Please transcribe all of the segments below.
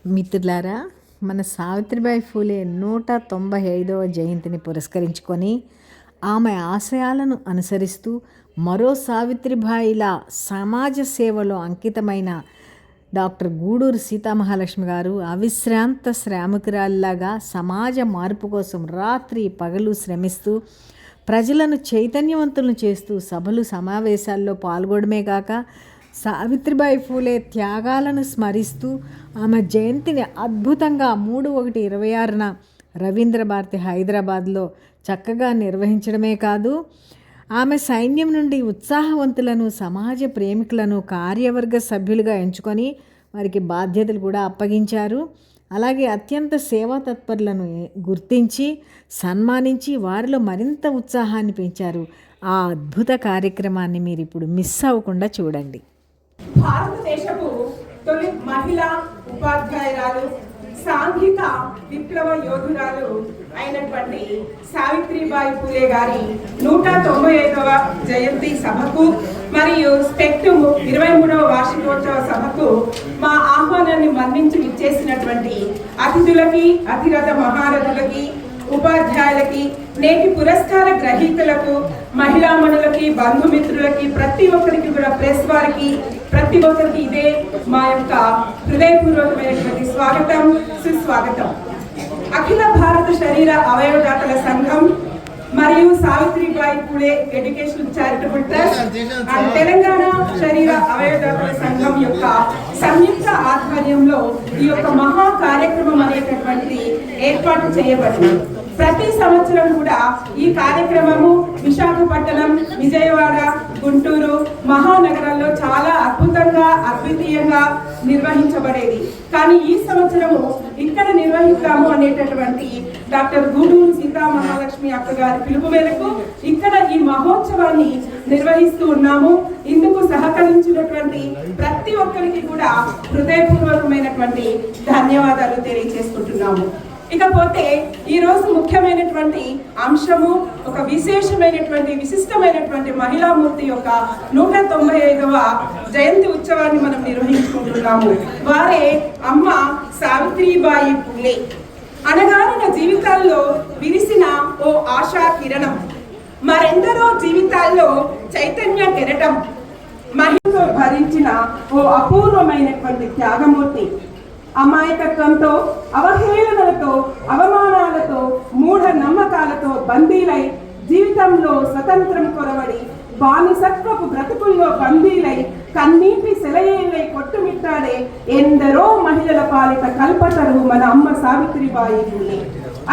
మిత్రులారా, మన సావిత్రిబాయి ఫూలే 195వ జయంతిని పురస్కరించుకొని ఆమె ఆశయాలను అనుసరిస్తూ మరో సావిత్రిబాయిలా సమాజ సేవలో అంకితమైన డాక్టర్ గూడూరు సీతామహాలక్ష్మి గారు అవిశ్రాంత శ్రామికురాల్లాగా సమాజ మార్పు కోసం రాత్రి పగలు శ్రమిస్తూ ప్రజలను చైతన్యవంతులను చేస్తూ సభలు సమావేశాల్లో పాల్గొనడమే కాక సావిత్రిబాయి ఫూలే త్యాగాలను స్మరిస్తూ ఆమె జయంతిని అద్భుతంగా 3/1/26న రవీంద్ర భారతి హైదరాబాద్లో చక్కగా నిర్వహించడమే కాదు, ఆమె సైన్యం నుండి ఉత్సాహవంతులను సమాజ ప్రేమికులను కార్యవర్గ సభ్యులుగా ఎంచుకొని వారికి బాధ్యతలు కూడా అప్పగించారు. అలాగే అత్యంత సేవా తత్పరులను గుర్తించి సన్మానించి వారిలో మరింత ఉత్సాహాన్ని పెంచారు. ఆ అద్భుత కార్యక్రమాన్ని మీరు ఇప్పుడు మిస్ అవ్వకుండా చూడండి. భారతదేశపు తొలి మహిళా ఉపాధ్యాయురాలు, సాంఘిక విప్లవ యోధురాలు అయినటువంటి సావిత్రిబాయి ఫూలే గారి 195వ జయంతి సభకు మరియు స్పెక్టు 23వ వార్షికోత్సవ సభకు మా ఆహ్వానాన్ని మన్నించి విచ్చేసినటువంటి అతిథులకి, అతిరథ మహారథులకి, ఉపాధ్యాయులకి, నేటి పురస్కార గ్రహీతలకు, మహిళామణులకి, బంధుమిత్రులకి, ప్రతి ఒక్కరికి కూడా ప్రెస్ వారికి ప్రతి ఒక్కరికి ఇదే మా యొక్క హృదయపూర్వకమైనటువంటి స్వాగతం, సుస్వాగతం. అఖిల భారత శరీర అవయవదాతల సంఘం మరియు Savitribai Phule educational charitable trust and Telangana శరీర అవయవదాతల సంఘం యొక్క సంయుక్త ఆధ్వర్యంలో ఈ యొక్క మహా కార్యక్రమం అనేటటువంటిది ఏర్పాటు చేయబడింది. ప్రతి సంవత్సరం కూడా ఈ కార్యక్రమము విశాఖపట్నం, విజయవాడ, గుంటూరు మహానగరాల్లో చాలా అద్భుతంగా, అద్వితీయంగా నిర్వహించబడేది. కానీ ఈ సంవత్సరము ఇక్కడ నిర్వహిస్తాము అనేటటువంటి డాక్టర్ గూడూరు సీతామహాలక్ష్మి అక్క గారి పిలుపు మేరకు ఇక్కడ ఈ మహోత్సవాన్ని నిర్వహిస్తూ ఉన్నాము. ఇందుకు సహకరించినటువంటి ప్రతి ఒక్కరికి కూడా హృదయపూర్వకమైనటువంటి ధన్యవాదాలు తెలియజేసుకుంటున్నాము. ఇకపోతే ఈరోజు ముఖ్యమైనటువంటి అంశము, ఒక విశేషమైనటువంటి విశిష్టమైనటువంటి మహిళామూర్తి యొక్క 195వ జయంతి ఉత్సవాన్ని మనం నిర్వహించుకుంటున్నాము. వారే అమ్మ సావిత్రిబాయి ఫూలే. అనగారిన జీవితాల్లో విరిసిన ఓ ఆశా కిరణం, మరెందరో జీవితాల్లో చైతన్య కెరటం, మహిళతో భరించిన ఓ అపూర్వమైనటువంటి త్యాగమూర్తి. అమాయకత్వంతో, అవహేళనలతో, అవమానాలతో, మూఢ నమ్మకాలతో బందీలై జీవితంలో స్వతంత్రం కొరవడి బానిసత్వపు బ్రతుకుల్లో బందీలై కన్నీటి సెలయేలై కొట్టుమిట్టాడే ఎందరో మహిళల పాలిట కల్పతరు మన అమ్మ సావిత్రిబాయి ఫూలే.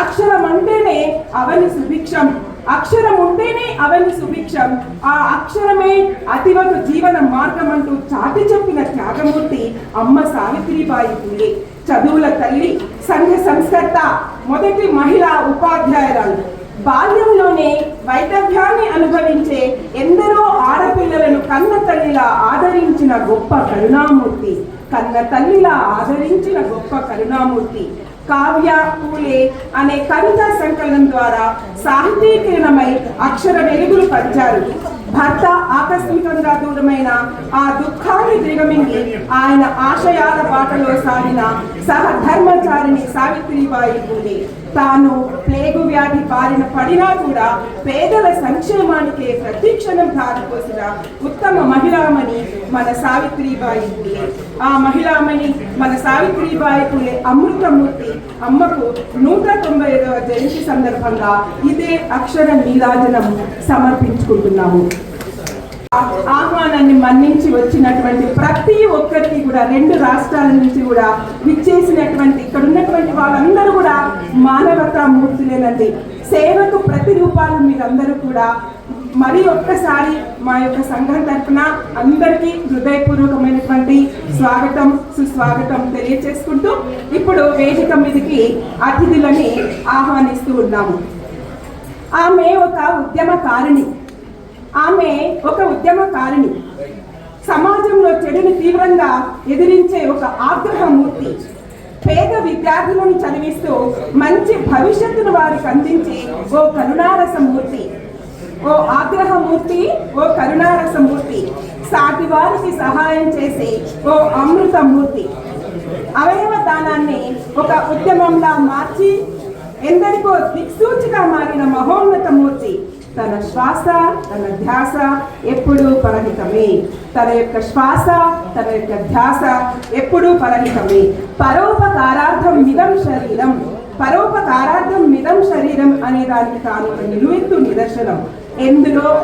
అక్షరం అంటేనే అవని సుభిక్షం, అక్షరం ఉంటేనే అవని సుభిక్షం, ఆ అక్షరమే అతివకు జీవన మార్గం అంటూ చాటి చెప్పిన త్యాగమూర్తి అమ్మ సావిత్రిబాయి ఫూలే. చదువుల తల్లి, సంఘ సంస్కర్త, మొదటి మహిళా ఉపాధ్యాయురాలు. బాల్యంలోనే వైదవ్యాన్ని అనుభవించే ఎందరో ఆడపిల్లలను కన్న తల్లిలా ఆదరించిన గొప్ప కరుణామూర్తి, కన్న తల్లిలా ఆదరించిన గొప్ప కరుణామూర్తి. కావ్య ఫూలే అనే కవితా సంకలనం ద్వారా సాహితీకరణమై అక్షర వెలుగులు పంచారు. భర్త ఆకస్మికంగా దూరమైన ఆ దుఃఖాన్ని దిగమింగి ఆయన ఆశయాల బాటలో సాగిన సహధర్మచారిణి సావిత్రిబాయి ఫూలే. తాను ప్లేగు వ్యాధి బారిన పడినా కూడా పేదల సంక్షేమానికే ప్రతిక్షణం ధారపోసిన ఉత్తమ మహిళామణి మన సావిత్రిబాయి ఫూలే. ఆ మహిళామణి మన సావిత్రిబాయి ఫూలే అమృతమూర్తి అమ్మకు 195వ జయంతి సందర్భంగా ఇదే అక్షర నీరాజనం సమర్పించుకుంటున్నాము. ఆహ్వానాన్ని మన్నించి వచ్చినటువంటి ప్రతి ఒక్కరికి కూడా 2 రాష్ట్రాల నుంచి కూడా విచ్చేసినటువంటి ఇక్కడ ఉన్నటువంటి వాళ్ళందరూ కూడా మానవతా మూర్తులేనండి. సేవకు ప్రతిరూపాలు మీరందరూ కూడా. మరి ఒక్కసారి మా యొక్క సంఘం తరఫున అందరికీ హృదయపూర్వకమైనటువంటి స్వాగతం, సుస్వాగతం తెలియచేసుకుంటూ ఇప్పుడు వేదిక మీదకి అతిథులని ఆహ్వానిస్తూ ఉన్నాము. ఆమె ఒక ఉద్యమకారిణి, సమాజంలో చెడుని తీవ్రంగా ఎదిరించే ఒక ఆగ్రహమూర్తి. పేద విద్యార్థులను చదివిస్తూ మంచి భవిష్యత్తును వారికి అందించే ఓ కరుణారసమూర్తి, ఓ ఆగ్రహమూర్తి, ఓ కరుణారసమూర్తి. సాటి వారికి సహాయం చేసే ఓ అమృతమూర్తి. అవయవ దానాన్ని ఒక ఉద్యమంలా మార్చి ఎందరికో దిక్సూచిగా మారిన మహోన్నత మూర్తి తన శ్వాస తన ధ్యాస ఎప్పుడూ పరహితమే. తన యొక్క శ్వాస తన యొక్క ధ్యాస ఎప్పుడూ పరహితమే. పరోపకారార్థం మిదం శరీరం, పరోపకారార్థం మిదం శరీరం అనే దానికి తాను ఒక నిలువెత్తు నిదర్శనం.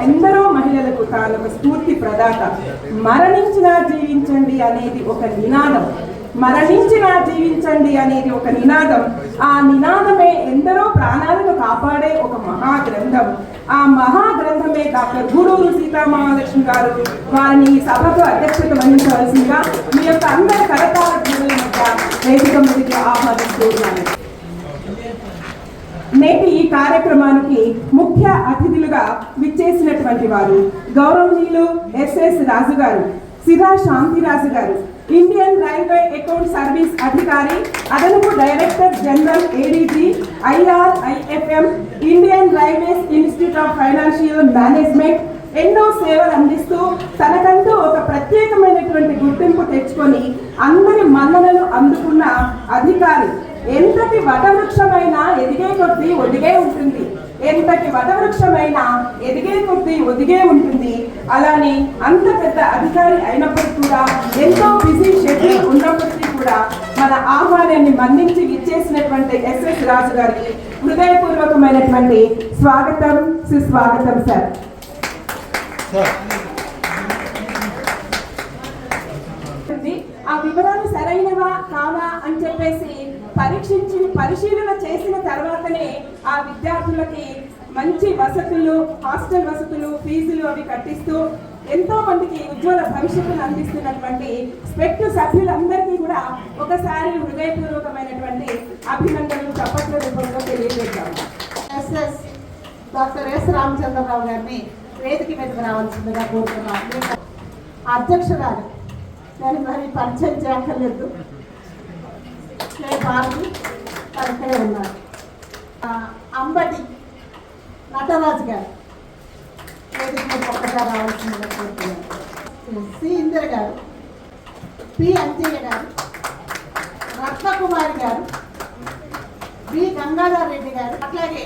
ఎందరో మహిళలకు తాను ఒక స్ఫూర్తి ప్రదాత. మరణించినా జీవించండి అనేది ఒక నినాదం, మరణించినా జీవించండి అనేది ఒక నినాదం. ఆ నినాదమే ఎందరో ప్రాణాలను కాపాడే ఒక మహాగ్రంథం. ఆ మహాగ్రంథమే డాక్టర్ గూడూరు సీతామహాలక్ష్మి గారు. వారిని ఈ సభకు అధ్యక్షత వహించవలసిందిగా మీ యొక్క అందరి కరతాల ధ్వనుల మధ్య వేదిక మీదకి ఆహ్వానిస్తూ ఉన్నాను. నేటి ఈ కార్యక్రమానికి ముఖ్య అతిథులుగా విచ్చేసినటువంటి వారు గౌరవనీయులు ఎస్ఎస్ రాజు గారు, సిరా శాంతిరాజు గారు, ఇండియన్ రైల్వే అకౌంట్ సర్వీస్ అధికారి, అదనపు director general ADG IRIFM, Indian railways institute of financial management. ఎన్నో సేవలు అందిస్తూ తనకంటూ ఒక ప్రత్యేకమైనటువంటి గుర్తింపు తెచ్చుకొని అందరి మన్ననలు అందుకున్న అధికారి. ఎంతటి వటవృక్షమైనా ఎదిగే కొద్దీ ఒదిగే ఉంటుంది, ఎంతటి వటవృక్షమైనా ఎదిగే కొద్దీ ఒదిగే ఉంటుంది. అలానే అంత పెద్ద అధికారి అయినప్పటికీ కూడా, ఎంతో బిజీ షెడ్యూల్ ఉన్నప్పటికీ కూడా మన ఆహ్వానాన్ని మన్నించి ఇచ్చేసినటువంటి ఎస్ఎస్ రాజు గారికి హృదయపూర్వకమైనటువంటి స్వాగతం, సుస్వాగతం సార్. ఆ వివరాలు సరైనవా కావా అని చెప్పేసి పరిశీలన చేసిన తర్వాతనే ఆ విద్యార్థులకి మంచి వసతులు, హాస్టల్ వసతులు, ఫీజులు అవి కట్టిస్తూ ఎంతో మందికి ఉజ్వల భవిష్యత్తును అందిస్తున్నటువంటి స్పెక్ట్ సభ్యులందరికీ కూడా ఒకసారి హృదయపూర్వకమైనటువంటి అభినందనలు చప్పట్ల రూపంలో తెలియజేద్దాము. డాక్టర్ ఎస్ రామచంద్రరావు గారిని వేదిక మీదకి రావాల్సిందిగా కోరుతున్నాను. అధ్యక్షురాలు నేను మరి పరిచయం చేయక్కర్లేదు, భారతి ఇక్కడే ఉన్నారు. అంబటి నటరాజు గారు వేదిక మీద ఒక్కసారి రావాల్సిందిగా కోరుతున్నాను. సి ఇందిర గారు, పి అంజయ్య గారు, రత్నకుమారి గారు, బి గంగాధర్ రెడ్డి గారు, అట్లాగే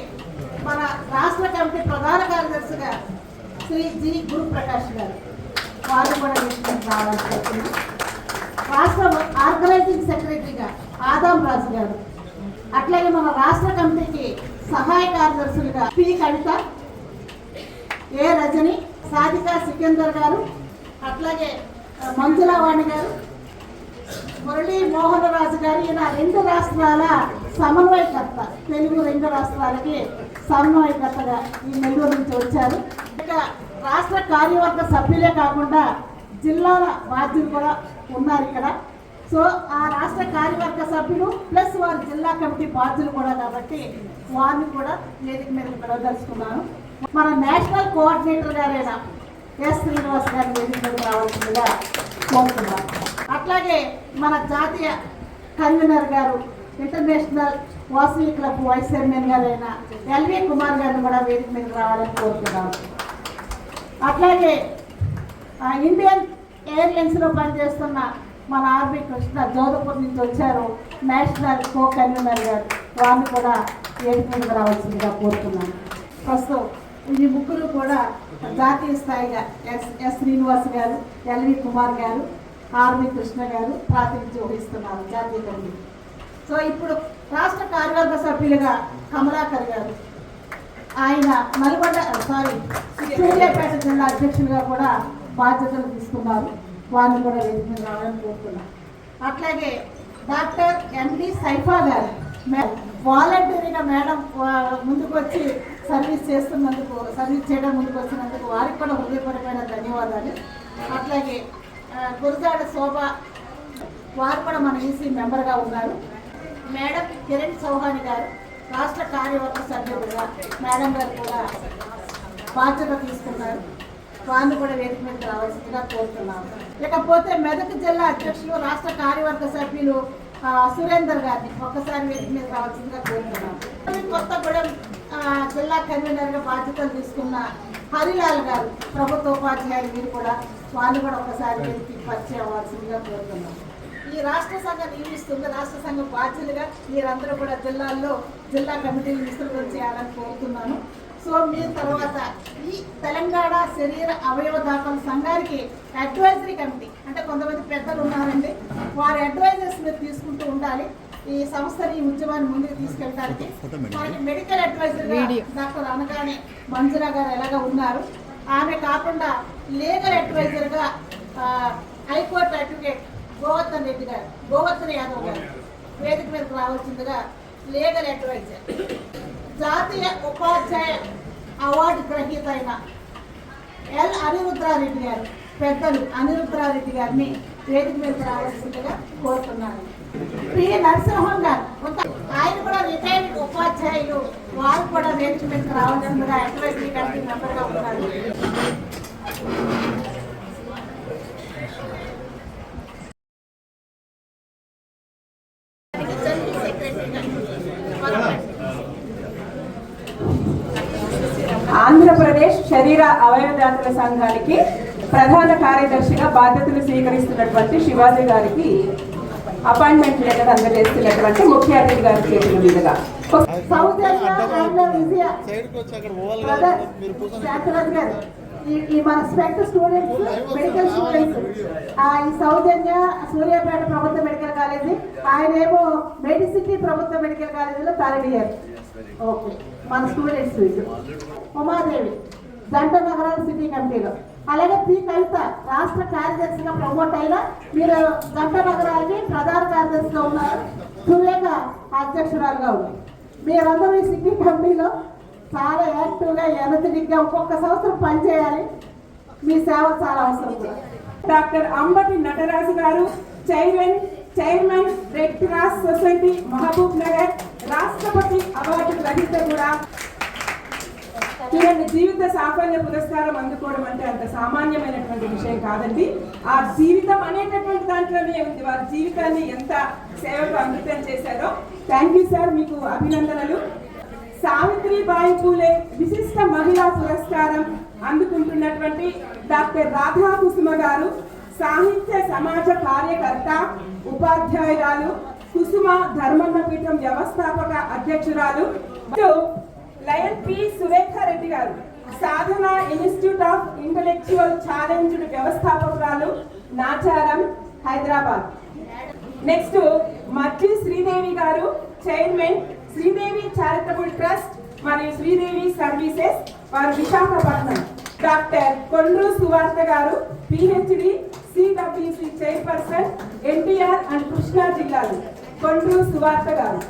మన రాష్ట్ర కమిటీ ప్రధాన కార్యదర్శిగా శ్రీ జి గురుప్రకాష్ గారు, వారు కూడా రావాల్సి వస్తుంది. రాష్ట్ర ఆర్గనైజింగ్ సెక్రటరీగా ఆదాం రాజు గారు, అట్లాగే మన రాష్ట్ర కమిటీకి సహాయ కార్యదర్శులుగా పి కవిత, ఏ రజని, సాధికా సికందర్ గారు, అట్లాగే మంజులావాణి గారు, మురళీ మోహన్ రాజు గారు. ఈయన 2 రాష్ట్రాల సమన్వయకర్త, తెలుగు 2 రాష్ట్రాలకి సమన్వయకర్తగా ఈ నెల్లూరు నుంచి వచ్చారు. ఇక రాష్ట్ర కార్యవర్గ సభ్యులే కాకుండా జిల్లాల బాధ్యులు కూడా ఉన్నారు ఇక్కడ. సో ఆ రాష్ట్ర కార్యవర్గ సభ్యులు ప్లస్ వారి జిల్లా కమిటీ బాధ్యులు కూడా, కాబట్టి వారిని కూడా వేదిక మీద పిలవదలుచుకున్నాను. మన నేషనల్ కోఆర్డినేటర్ గారైన ఎస్ శ్రీనివాస్ గారిని వేదిక మీద రావాల్సిందిగా కోరుతున్నాను. అట్లాగే మన జాతీయ కన్వీనర్ గారు, international Vasavi club vice chairman గారైన ఎల్వి కుమార్ గారిని కూడా వేదిక మీద రావాలని కోరుతున్నాను. అట్లాగే ఇండియన్ ఎయిర్లైన్స్లో పనిచేస్తున్న మన ఆర్బీ కృష్ణ జోధపూర్ నుంచి వచ్చారు, నేషనల్ కో కన్వీనర్ గారు, వారిని కూడా వేదిక మీద రావాల్సిందిగా కోరుతున్నాను. ప్రస్తుతం ఈ ముగ్గురు కూడా జాతీయ స్థాయిగా ఎస్ శ్రీనివాస్ గారు, ఎల్వి కుమార్ గారు, ఆర్బీ కృష్ణ గారు ప్రాతినిధ్యం వహిస్తున్నారు జాతీయ కమిటీ. సో ఇప్పుడు రాష్ట్ర కార్యవర్గ సభ్యులుగా కమలాకర్ గారు, ఆయన సూర్యాపేట జిల్లా అధ్యక్షులుగా కూడా బాధ్యతలు తీసుకున్నారు, వారిని కూడా వేదిక మీద రావాలని కోరుతున్నారు. అట్లాగే డాక్టర్ ఎండి సైఫా గారు వాలంటీర్గా మేడం ముందుకు వచ్చి సర్వీస్ చేయడం ముందుకు వచ్చినందుకు వారికి కూడా హృదయపూర్వకమైన ధన్యవాదాలు. అట్లాగే గురజాడ శోభ, వారు కూడా మన ఈసీ మెంబర్గా ఉన్నారు. మేడం కిరణ్ చౌహాన్ గారు రాష్ట్ర కార్యవర్గ సభ్యులుగా మేడం గారు కూడా బాధ్యత తీసుకున్నారు, వారిని కూడా వేదిక మీద రావాల్సిందిగా కోరుతున్నాము. ఇకపోతే మెదక్ జిల్లా అధ్యక్షులు రాష్ట్ర కార్యవర్గ సభ్యులు సురేందర్ గారిని ఒక్కసారి వేదిక మీద రావాల్సిందిగా కోరుతున్నాము. కొత్తగూడెం జిల్లా కన్వీనర్గా బాధ్యతలు తీసుకున్న హరిలాల్ గారు, ప్రభుత్వ ఉపాధ్యాయులు, వీరు కూడా వారిని కూడా ఒకసారి వేదికకి పరిచయం అవ్వాల్సిందిగా కోరుతున్నాము. ఈ రాష్ట్ర సంఘం నియమిస్తుంది. రాష్ట్ర సంఘం బాధ్యులుగా మీరందరూ కూడా జిల్లాల్లో జిల్లా కమిటీలు విస్తృతం చేయాలని కోరుతున్నాను. సో మీరు తర్వాత ఈ తెలంగాణ శరీర అవయవ దాతల సంఘానికి అడ్వైజరీ కమిటీ అంటే కొంతమంది పెద్దలు ఉన్నారండి, వారి అడ్వైజర్స్ మీరు తీసుకుంటూ ఉండాలి. ఈ సంస్థని ఈ ఉద్యమాన్ని ముందుకు తీసుకెళ్ళడానికి మనకి మెడికల్ అడ్వైజర్గా డాక్టర్ అనగానే మంజురా గారు ఎలాగా ఉన్నారు. ఆమె కాకుండా లీగల్ అడ్వైజర్గా హైకోర్టు అడ్వకేట్ గోవర్ధన్ రెడ్డి గారు, గోవర్ధన్ యాదవ్ గారు వేదిక మీదకు రావాల్సిందిగా లీగల్ అడ్వైజర్. జాతీయ ఉపాధ్యాయ అవార్డు గ్రహీత అయిన ఎల్ అనిరుద్రారెడ్డి గారు, పెద్దలు అనిరుద్రారెడ్డి గారిని వేదిక మీదకు రావాల్సిందిగా కోరుతున్నాను. పి నరసింహం గారు, ఆయన కూడా రిటైర్డ్ ఉపాధ్యాయులు, వారు కూడా వేదిక మీదకు రావాల్సిందిగా అడ్వైజరీ కమిటీ మెంబర్గా ఉన్నారు. ఆంధ్రప్రదేశ్ శరీర అవయవదాతల సంఘానికి ప్రధాన కార్యదర్శిగా బాధ్యతలు స్వీకరిస్తున్నటువంటి శివాజీ గారికి అపాయింట్మెంట్ లెటర్ అందజేస్తున్నటువంటి ముఖ్య అతిథి గారి చేతుల మీదుగా ఈ మన స్పెక్ట్ స్టూడెంట్స్, మెడికల్ స్టూడెంట్స్, ఈ సౌజన్య సూర్యాపేట ప్రభుత్వ మెడికల్ కాలేజీ, ఆయన ఏమో మెడిసిటీ ప్రభుత్వ మెడికల్ కాలేజీలో థర్డ్ ఇయర్. ఓకే, మన స్టూడెంట్స్. ఉమాదేవి జంట నగరాల సిటీ కమిటీలో, అలాగే పి కవిత రాష్ట్ర కార్యదర్శిగా ప్రమోట్ అయినా మీరు జంట నగరాలకి ప్రధాన కార్యదర్శిగా ఉన్నారు, సురేఖ అధ్యక్షురాలుగా ఉంది. మీరందరూ ఈ సిటీ కమిటీలో చాలా యాక్టివ్గా ఎనర్జెటిక్గా ఒక్కొక్క సంవత్సరం పనిచేయాలి. మీ సేవ చాలా అవసరం. డాక్టర్ అంబటి నటరాజు గారు chairman red cross society Mahabub Nagar, రాష్ట్రపతి అవార్డు గ్రహీత కూడా. చూడండి, జీవిత సాఫల్య పురస్కారం అందుకోవడం అంటే అంత సామాన్యమైనటువంటి విషయం కాదండి. ఆ జీవితం అనేటటువంటి దాంట్లోనే ఉంది, వారి జీవితాన్ని ఎంత సేవకు అంకితం చేశారో. థ్యాంక్ యూ సార్, మీకు అభినందనలు. సావిత్రిబాయి పూలే విశిష్ట మహిళా పురస్కారం అందుకుంటున్నటువంటి డాక్టర్ రాధా కుసుమ గారు, సాహిత్య సమాజ కార్యకర్త, ఉపాధ్యాయురాలు, కుసుమ ధర్మన్న పీఠం వ్యవస్థాపక అధ్యక్షురాలు. లయన్ పి సురేఖారెడ్డి గారు, Sadhana institute of intellectual challenged వ్యవస్థాపకురాలు, నాచారం, హైదరాబాద్. నెక్స్ట్ మర్జి శ్రీదేవి గారు, చైర్మన్ శ్రీదేవి చారిటబుల్ ట్రస్ట్ మరియు శ్రీదేవి సర్వీసెస్, వారు విశాఖపట్నం. డాక్టర్ కొండ్రు సువార్త గారు, PhD, CWC chairperson, NTR and Krishna జిల్లాలు, కొండ్రు సువార్త గారు.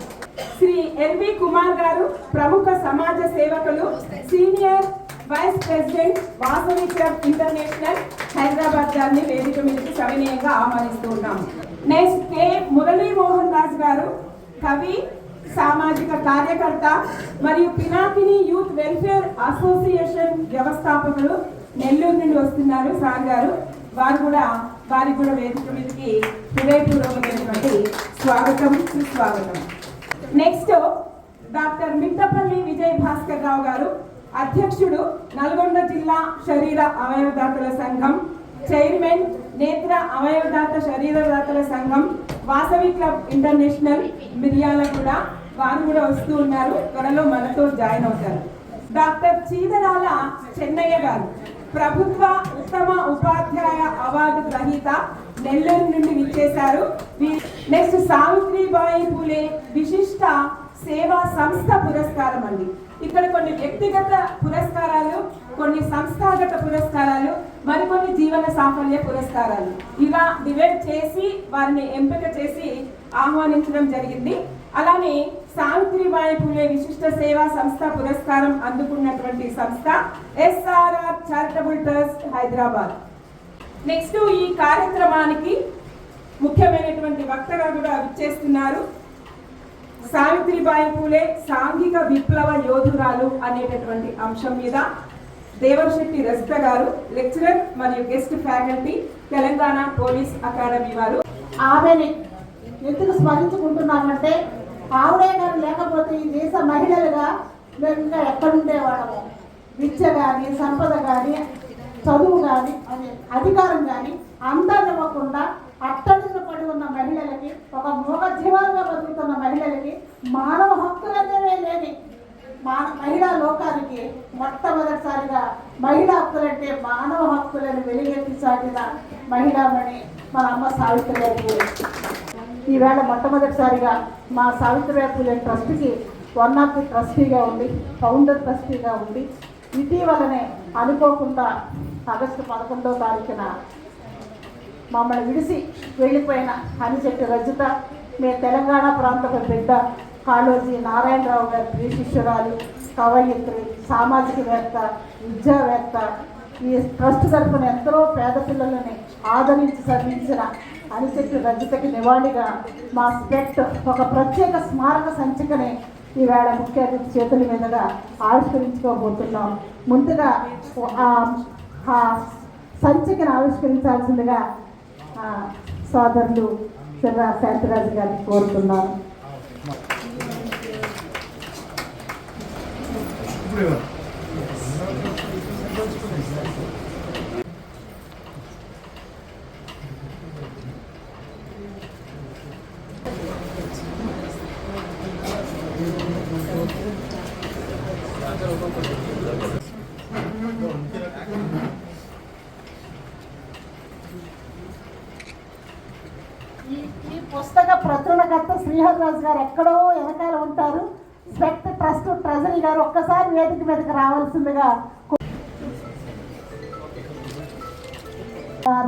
శ్రీ ఎల్వి కుమార్ గారు, ప్రముఖ సమాజ సేవకులు, senior vice president, Vasavi club international, Hyderabad గారిని వేదిక మీదకి సవినయంగా ఆహ్వానిస్తూ ఉన్నాము. నెక్స్ట్ కె మురళీ మోహన్ రాజ్ గారు, కవి, సామాజిక కార్యకర్త మరియు పినాకిని యూత్ వెల్ఫేర్ అసోసియేషన్ వ్యవస్థాపకులు, నెల్లూరు నుండి వస్తున్నారు సార్ గారు. వారికి కూడా వేదిక మీదకి హృదయపూర్వకమైనటువంటి స్వాగతం, సుస్వాగతం. నెక్స్ట్ డాక్టర్ మిట్టపల్లి విజయ్ భాస్కర్ రావు గారు, అధ్యక్షుడు, నల్గొండ జిల్లా శరీర అవయవదాతల సంఘం, చైర్మన్, నేత్ర అవయవదాత శరీరదాతల సంఘం, వాసవి క్లబ్ ఇంటర్నేషనల్, మిర్యాలగూడ. వారు కూడా వస్తూ ఉన్నారు, త్వరలో మనతో జాయిన్ అవుతారు. డాక్టర్ చీదరాల చెన్నయ్య గారు, ప్రభుత్వ ఉత్తమ ఉపాధ్యాయ అవార్డు గ్రహీత, నెల్లూరు నుండి విచ్చేశారు. నెక్స్ట్ సావిత్రిబాయి పూలే విశిష్ట సేవా సంస్థ పురస్కారం అండి. ఇక్కడ కొన్ని వ్యక్తిగత పురస్కారాలు, కొన్ని సంస్థాగత పురస్కారాలు, మరికొన్ని జీవన సాఫల్య పురస్కారాలు, ఇలా డివైడ్ చేసి వారిని ఎంపిక చేసి ఆహ్వానించడం జరిగింది. అలానే సావిత్రిబాయి పూలే విశిష్ట సేవా సంస్థ పురస్కారం అందుకున్నటువంటి సంస్థ SRR charitable trust, Hyderabad. Next ఈ కార్యక్రమానికి ముఖ్యమైనటువంటి వక్తగా కూడా విచ్చేస్తున్నారు. సావిత్రిబాయి పూలే సాంఘిక విప్లవ యోధురాలు అనేటటువంటి అంశం మీద దేవర్శెట్టి రజిత గారు, లెక్చరర్ మరియు guest faculty, Telangana police academy వారు. ఆమెని ఎందుకు స్మరించుకుంటున్నామంటే ఆవిడే గారు లేకపోతే ఈ దేశ మహిళలుగా మేము ఇంకా ఎక్కడుండేవాళ్ళము. విద్య కానీ, సంపద కానీ, చదువు కానీ, అధికారం కానీ అందరివ్వకుండా అట్టడుగున పడి ఉన్న మహిళలకి, ఒక మూగ జీవాలుగా బతుకుతున్న మహిళలకి మానవ హక్కులనేవే లేని మహిళా లోకానికి మొట్టమొదటిసారిగా మహిళా హక్కులంటే మానవ హక్కులను వెలుగెత్తి చాటిన మహిళామణి మన అమ్మ సావిత్రిబాయి పూలే. ఈవేళ మొట్టమొదటిసారిగా మా Savitribai Phule ట్రస్ట్కి one of the ట్రస్టీగా ఉండి, ఫౌండర్ ట్రస్టీగా ఉండి, ఇటీవలనే అనుకోకుండా ఆగస్టు 11వ తారీఖున మమ్మల్ని విడిసి వెళ్ళిపోయిన అనిచెట్టు రజిత, మీ తెలంగాణ ప్రాంతపు బిడ్డ, కాళోజీ నారాయణరావు గారి ప్రియ శిష్యురాలు, కవయిత్రి, సామాజికవేత్త, విద్యావేత్త, ఈ ట్రస్ట్ తరఫున ఎందరో పేద పిల్లలని ఆదరించి చదివించిన అనిచెట్టు రజితకి నివాళిగా మా స్పెక్ట్ ఒక ప్రత్యేక స్మారక సంచికని ఈవేళ ముఖ్య అతిథి చేతుల మీదుగా ఆవిష్కరించుకోబోతున్నాం. ముందుగా ఆ సంచికను ఆవిష్కరించాల్సిందిగా సోదరులు సిర్రా శాంతిరాజు గారిని కోరుతున్నాను. ఈ పుస్తక ప్రచురణకర్త శ్రీహరిరాజు గారు ఎక్కడో వెనకాల ఉంటారు. స్పెక్ట్ ట్రస్ట్ ట్రెజరీ గారు ఒక్కసారి వేదిక మీదకి రావాల్సిందిగా.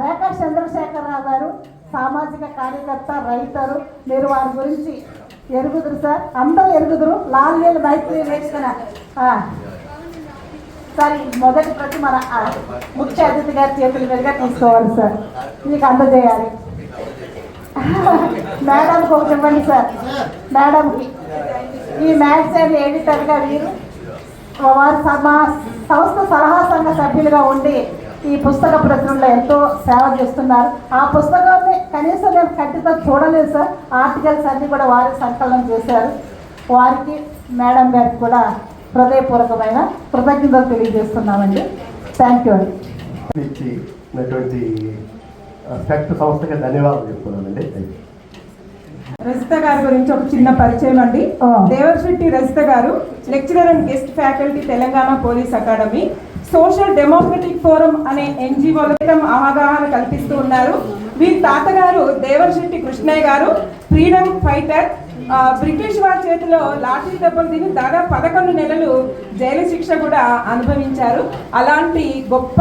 రేఖా చంద్రశేఖరరావు గారు సామాజిక కార్యకర్త, రైతరు. మీరు వారి గురించి ఎరుగుదురు సార్, అందరూ ఎరుగుదురు. లాల్వేలు మైత్రి వేసుకున్న సార్ మొదటి ప్రతి మన ముఖ్య అతిథి గారి చేతుల మీదుగా తీసుకోవాలి సార్, మీకు అందజేయాలి. మేడంకి ఒకటి ఇవ్వండి సార్. మేడంకి ఈ మ్యాగజైన్ ఎడిటర్గా వీరు వారు మా సంస్థ సలహా సంఘ సభ్యులుగా ఉండి ఈ పుస్తక ప్రచురణలో ఎంతో సేవ చేస్తున్నారు. ఆ పుస్తకాన్ని కనీసం నేను కంటితో చూడలేదు సార్. ఆర్టికల్స్ అన్నీ కూడా వారి సంకలనం చేశారు. వారికి మేడం గారికి కూడా హృదయపూర్వకమైన కృతజ్ఞతలు తెలియజేస్తున్నామండి. థ్యాంక్ యూ అండి. ఇచ్చినటువంటి స్పెక్ట్ సంస్థకి ధన్యవాదాలు చెప్తున్నానండి. రజిత గారి గురించి ఒక చిన్న పరిచయం అండి. దేవర్శెట్టి రజిత గారు lecturer and guest faculty, Telangana police academy, social democratic forum అనే ఎన్జిఓలో అవగాహన కల్పిస్తూ ఉన్నారు. వీరి తాతగారు దేవర్శెట్టి కృష్ణయ్య గారు ఫ్రీడమ్ ఫైటర్. బ్రిటిష్ వారి చేతిలో లాఠీ దెబ్బలు తిని దాదాపు 11 నెలలు జైలు శిక్ష కూడా అనుభవించారు. అలాంటి గొప్ప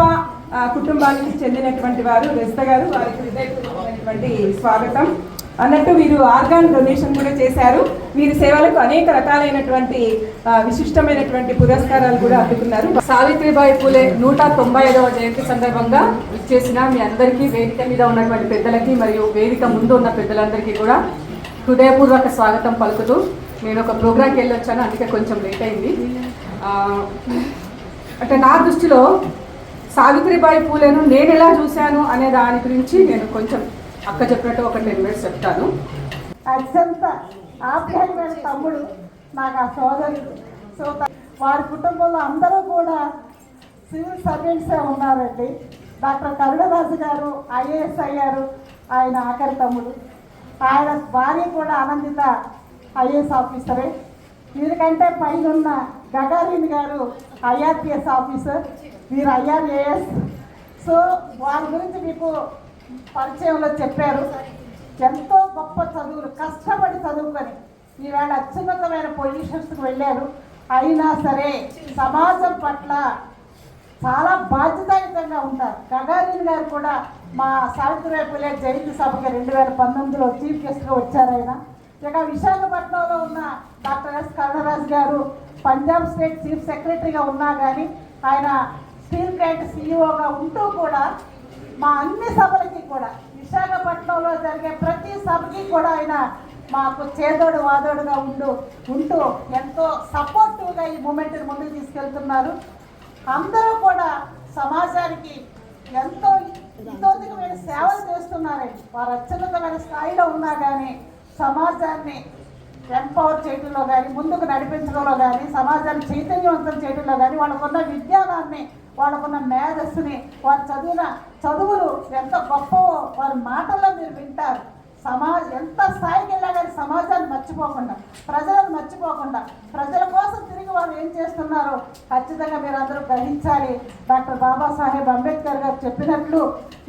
కుటుంబానికి చెందినటువంటి వారు రజిత గారు. వారికి హృదయపూర్వకమైనటువంటి స్వాగతం. అన్నట్టు వీరు ఆర్గాన్ డొనేషన్ కూడా చేశారు. వీరి సేవలకు అనేక రకాలైనటువంటి విశిష్టమైనటువంటి పురస్కారాలు కూడా అందుకున్నారు. సావిత్రిబాయి పూలే 195వ జయంతి సందర్భంగా ఇచ్చేసిన మీ అందరికీ, వేదిక మీద ఉన్నటువంటి పెద్దలకి మరియు వేదిక ముందు ఉన్న పెద్దలందరికీ కూడా హృదయపూర్వక స్వాగతం పలుకుతూ, నేను ఒక ప్రోగ్రాంకి వెళ్ళి వచ్చాను, అందుకే కొంచెం లేట్ అయింది. అంటే నా దృష్టిలో సావిత్రిబాయి పూలేను నేను ఎలా చూశాను అనే దాని గురించి నేను కొంచెం అక్క చెప్పినట్టు ఒక 10 minutes చెప్తాను. అత్యంత ఆప్యాయమైన తమ్ముడు నాకు ఆ సోదరుడు. సో వారి కుటుంబంలో అందరూ కూడా సివిల్ సర్వెంట్సే ఉన్నారండి. డాక్టర్ కరుణరాజు గారు ఐఏఎస్ అయ్యారు, ఆయన ఆఖరి తమ్ముడు. ఆయన భార్య కూడా ఆనందిత ఐఏఎస్ ఆఫీసరే. వీరికంటే పైన ఉన్న గగారిన్ గారు ఐఆర్పిఎస్ ఆఫీసర్, వీరు ఐఆర్ఏఎస్. సో వారి గురించి మీకు పరిచయంలో చెప్పారు. ఎంతో గొప్ప చదువులు కష్టపడి చదువుకొని ఈవేళ అత్యున్నతమైన పొజిషన్స్కి వెళ్ళారు. అయినా సరే సమాజం పట్ల చాలా బాధ్యతాయుతంగా ఉంటారు. గగారిన్ గారు కూడా మా సావిత్రిబాయి పూలే జయంతి సభకి 2019లో చీఫ్ గెస్ట్గా వచ్చారు ఆయన. ఇక విశాఖపట్నంలో ఉన్న డాక్టర్ ఎస్ కరుణరాజు గారు పంజాబ్ స్టేట్ చీఫ్ సెక్రటరీగా ఉన్నా కానీ ఆయన స్టీల్ ప్లాంట్ సిఇఓగా ఉంటూ కూడా మా అన్ని సభలకి కూడా, విశాఖపట్నంలో జరిగే ప్రతి సభకి కూడా ఆయన మాకు చేదోడు వాదోడుగా ఉంటూ ఎంతో సపోర్టివ్గా ఈ మూమెంట్ని ముందుకు తీసుకెళ్తున్నారు. అందరూ కూడా సమాజానికి ఎంతో ఇతోధికమైన సేవలు చేస్తున్నారండి. వారు అత్యున్నతమైన స్థాయిలో ఉన్నా కానీ సమాజాన్ని ఎంపవర్ చేయడంలో కానీ, ముందుకు నడిపించడంలో కానీ, సమాజాన్ని చైతన్యవంతం చేయడంలో కానీ వాళ్ళకున్న విజ్ఞానాన్ని వాళ్ళకున్న మేధస్సుని, వారు చదివిన చదువులు ఎంత గొప్పవో వారి మాటల్లో మీరు వింటారు. ఎంత స్థాయికి వెళ్ళా కానీ సమాజాన్ని మర్చిపోకుండా, ప్రజలను మర్చిపోకుండా, ప్రజల కోసం తిరిగి వారు ఏం చేస్తున్నారో ఖచ్చితంగా మీరు అందరూ గ్రహించాలి. డాక్టర్ బాబాసాహెబ్ అంబేద్కర్ గారు చెప్పినట్లు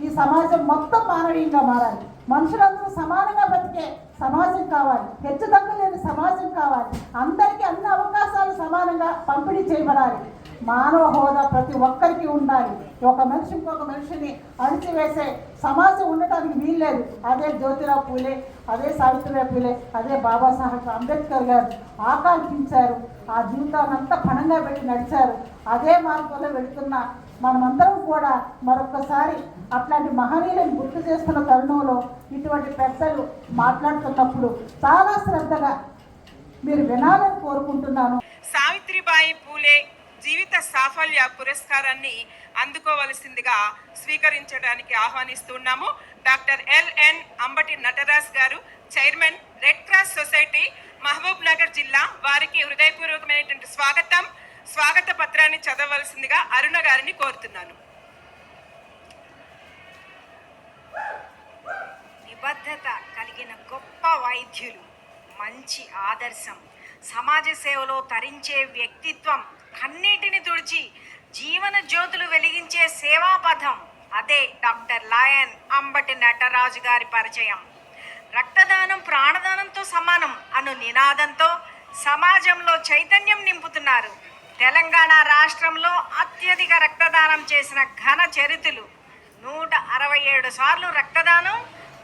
ఈ సమాజం మొత్తం మానవీయంగా మారాలి. మనుషులందరూ సమానంగా బతికే సమాజం కావాలి, హెచ్చుతగ్గులు లేని సమాజం కావాలి, అందరికీ అన్ని అవకాశాలు సమానంగా పంపిణీ చేయబడాలి. మానవ హోదా ప్రతి ఒక్కరికి ఉండాలి. ఒక మనిషి ఇంకొక మనిషిని అణిచివేసే సమాజం ఉండటానికి వీల్లేదు. అదే జ్యోతిరావు పూలే, అదే సావిత్రిబాయి పూలే, అదే బాబాసాహెబ్ అంబేద్కర్ గారు ఆకాంక్షించారు. ఆ జీవితాన్ని అంతా పణంగా పెట్టి నడిచారు. అదే మార్గంలో వెళుతున్న మనమందరం కూడా మరొకసారి అట్లాంటి మహనీయులను గుర్తు చేస్తున్న తరుణంలో ఇటువంటి పెద్దలు మాట్లాడుతున్నప్పుడు చాలా శ్రద్ధగా మీరు వినాలని కోరుకుంటున్నాను. సావిత్రిబాయి పూలే జీవిత సాఫల్య పురస్కారాన్ని అందుకోవలసిందిగా స్వీకరించడానికి ఆహ్వానిస్తున్నాము. డాక్టర్ ఎల్ఎన్ అంబటి నటరాజ్ గారు, chairman, red cross society, Mahabub Nagar జిల్లా. వారికి హృదయపూర్వకమైనటువంటి స్వాగత పత్రాన్ని చదవవలసిందిగా అరుణ గారిని కోరుతున్నాను. నిబద్ధత కలిగిన గొప్ప వైద్యులు, మంచి ఆదర్శం, సమాజ సేవలో తరించే వ్యక్తిత్వం, కన్నీటిని తుడిచి జీవన జ్యోతులు వెలిగించే సేవాపథం, అదే డాక్టర్ లయన్ అంబటి నటరాజు గారి పరిచయం. రక్తదానం ప్రాణదానంతో సమానం అను నినాదంతో సమాజంలో చైతన్యం నింపుతున్నారు. తెలంగాణ రాష్ట్రంలో అత్యధిక రక్తదానం చేసిన ఘన చరితులు. 167 సార్లు రక్తదానం,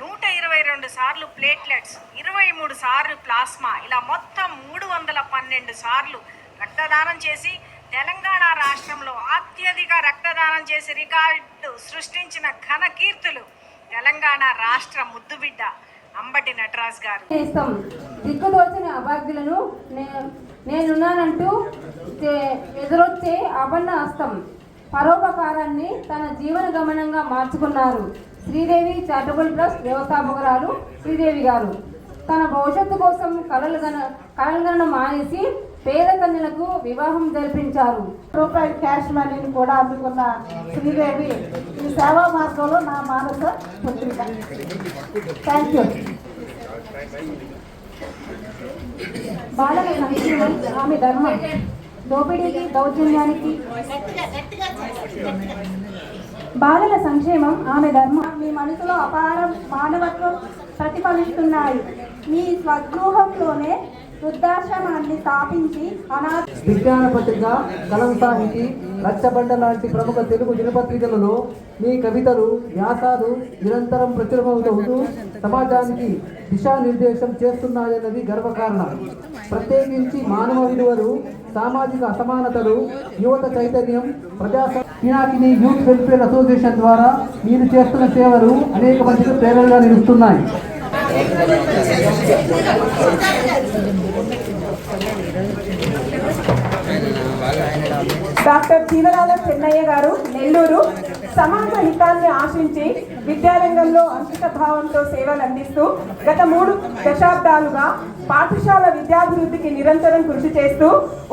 122 సార్లు ప్లేట్లెట్స్, 23 సార్లు ప్లాస్మా, ఇలా మొత్తం 312 సార్లు రక్తదానం చేసి తెలంగాణ రాష్ట్రంలో అత్యధిక రక్తదానం చేసి రికార్డు సృష్టించిన ఘన కీర్తులు తెలంగాణ రాష్ట్ర ముద్దుబిడ్డ అంబటి నటరాజ్ గారు. దిక్కుదోచిన అభాగ్యులను నేనున్నానంటూ ఎదురొచ్చే అపన్న హస్తం, పరోపకారాన్ని తన జీవన గమనంగా మార్చుకున్నారు. శ్రీదేవి చారిటబుల్ ట్రస్ట్ వ్యవస్థాపకురాలు శ్రీదేవి గారు తన భవిష్యత్తు కోసం కలలను మానేసి పేద కన్యలకు వివాహం జరిపించారు. రూపాయల క్యాష్ మనీని కూడా అందుకున్న శ్రీదేవి ఈ సేవా మార్గంలో నా మానస పుత్రిక. Thank you. బాలల సంక్షేమం ఆమె ధర్మం, దోపిడీకి దౌర్జన్యానికి బాలల సంక్షేమం ఆమె ధర్మం. మీ మనసులో అపార మానవత్వం ప్రతిఫలిస్తున్నాయి. మీ స్వగృహంలోనే వృద్ధాశ్రమాన్ని స్థాపించి విజ్ఞాన పత్రిక, కలం సాహితీ, రచ్చబండ లాంటి ప్రముఖ తెలుగు దినపత్రికలలో మీ కవితలు, వ్యాసాలు నిరంతరం ప్రచురమవుతూ సమాజానికి దిశానిర్దేశం చేస్తున్నాయన్నది గర్వకారణం. ప్రత్యేకించి మానవ విలువలు, సామాజిక అసమానతలు, యువత చైతన్యం, పినాకిని యూత్ వెల్ఫేర్ అసోసియేషన్ ద్వారా మీరు చేస్తున్న సేవలు అనేక మందికి ప్రేరణగా నిలుస్తున్నాయి. డాక్టర్ చీవరాల చెన్నయ్య గారు, నెల్లూరు. సమాజ హితాన్ని ఆశించి విద్యారంగంలో అంకిత భావంతో సేవలు అందిస్తూ గత 3 దశాబ్దాలుగా పాఠశాల విద్యాభివృద్ధికి నిరంతరం కృషి చేస్తూ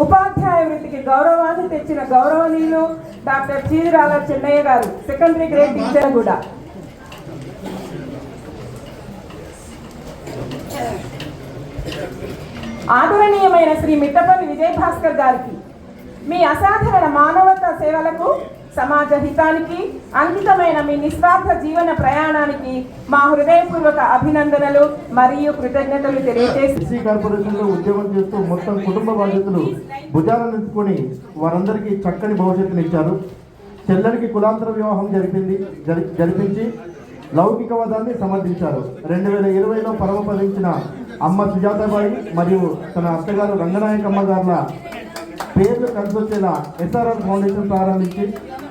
ఉపాధ్యాయ వృత్తికి గౌరవాన్ని తెచ్చిన గౌరవనీయులు డాక్టర్ చీవరాల చెన్నయ్య గారు, సెకండరీ గ్రేడ్ టీచర్ కూడా. ఆదరణీయమైన శ్రీ మిట్టపల్లి విజయభాస్కర్ గారికి మీ అసాధారణ మానవతా సేవలకు, సమాజ హితానికి అంకితమైన మీ నిస్వార్థ జీవన ప్రయాణానికి మా హృదయపూర్వక అభినందనలు మరియు కృతజ్ఞతలు తెలియజేసి ఎస్సీ కార్పొరేషన్లో ఉద్యోగం చేస్తూ మొత్తం కుటుంబ బాధ్యతలు భుజాలను ఎత్తుకొని వారందరికీ చక్కని భవిష్యత్తునిచ్చారు. చెల్లెడికి కులాంతర వివాహం జరిపించి లౌకికవాదాన్ని సమర్థించారు. 2020లో పరమపదించిన అమ్మ సుజాతాబాయి మరియు తన అత్తగారు రంగనాయకమ్మ గారుల పేర్లు కలిసొచ్చేలా ఎస్ఆర్ఆర్ ఫౌండేషన్ ప్రారంభించి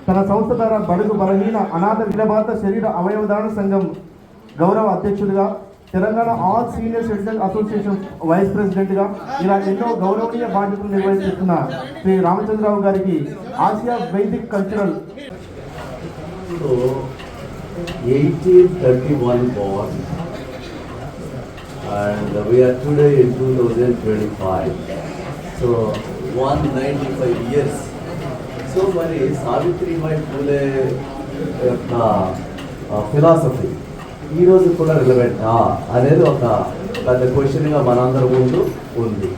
తన సంస్థ ద్వారా బడుగు బలహీన అనాథ విలబాత శరీర అవయవదాన సంఘం గౌరవ అధ్యక్షుడిగా, Telangana all senior citizen association vice ప్రెసిడెంట్గా ఇలా ఎన్నో గౌరవనీయ బాధ్యతలు నిర్వహిస్తున్న శ్రీ రామచంద్రరావు గారికి Asia Vaidik cultural 1831 born, and we are today in 2025. So 195 years so మరి సావిత్రిబాయి పూలే యొక్క ఫిలాసఫీ ఈరోజు కూడా రిలవెంటా అనేది ఒక పెద్ద క్వశ్చన్గా మనందరి ముందు ఉంది.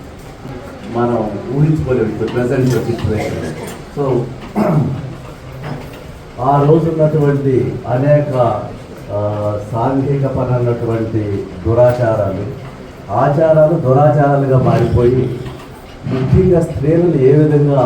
మనం ఊహించుకోలేము ప్రజెంట్ సిచ్యువేషన్. సో ఆ రోజు ఉన్నటువంటి అనేక సాంఘికపరమైనటువంటి దురాచారాలు, ఆచారాలు దురాచారాలుగా మారిపోయి ముఖ్యంగా స్త్రీలను ఏ విధంగా